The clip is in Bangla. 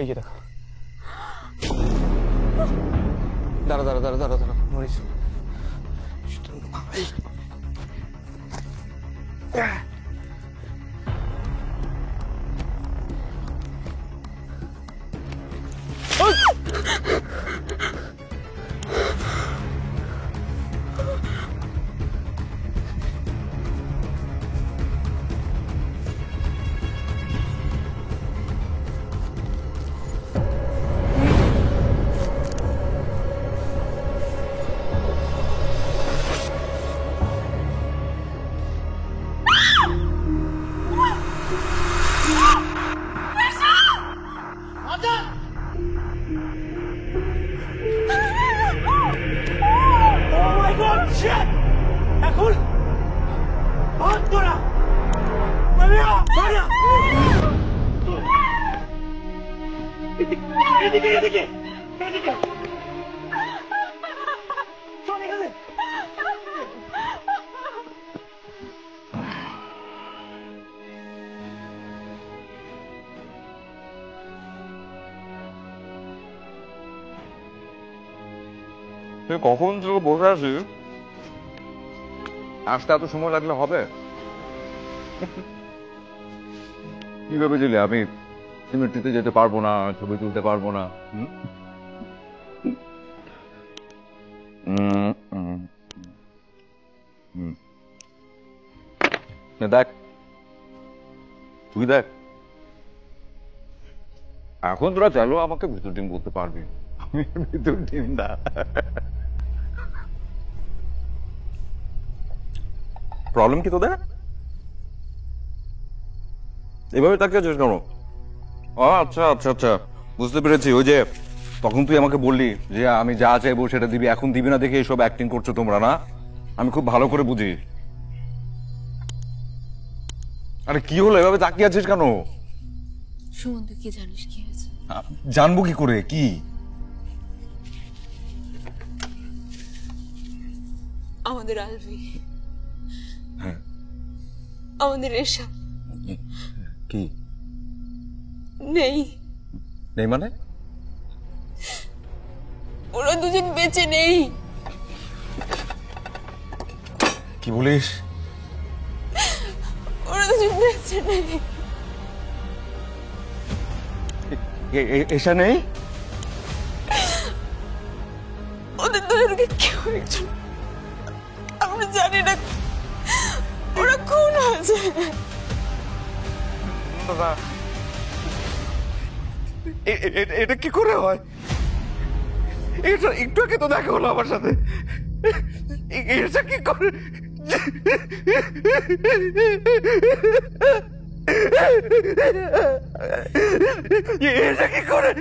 এই যে দেখো। দাঁড়া দাঁড়া দাঁড়া দাঁড়া দাঁড়া মরিস। এখন ভাগ তোরা মারিয়া মারিয়া এদিকে এদিকে এদিকে চলে গেলে তুই কখন থেকে বসে আছিস? আসতে এত সময় লাগলে হবে? কি ভেবেছিলি আমি সিমেট্রিতে যেতে পারবো না, ছবি তুলতে পারবো না? দেখ তুই দেখ, এখন তোরা চাইলেও আমাকে ভিতর টিম বলতে পারবি, আমি ভিতর টিম না। প্রবলেম কি তোদের? এভাবে তাকিয়ে আছিস কেন? আচ্ছা আচ্ছা আচ্ছা, বুঝতে পেরেছি। ওই যে তখন তুই আমাকে বললি যে আমি যা চাইবো সেটা দিবি, এখন দিবি না দেখে এইসব অ্যাক্টিং করছো তোমরা, না? আমি খুব ভালো করে বুঝি। আরে কি হলো, এভাবে তাকিয়ে আছিস কেন? সুমন, তুই কি জানিস কি হয়েছে? জানবো কি করে? কি? আমাদের আলভি, হ্যাঁ, আমাদের রেশা কি নেই। নেই মানে? ওরা দুজন বেঁচে নেই। কি বলিস? ওরা দুজন বেঁচে নেই। এসা নেই? ওদের দুজনকে কেউ একজন, আমরা জানি না, ওরা খুন হয়েছে। এটা কি করে হয়? এটা একটু আগে তো দেখা হলো আমার সাথে, এটা কি করে? এটা কি করে?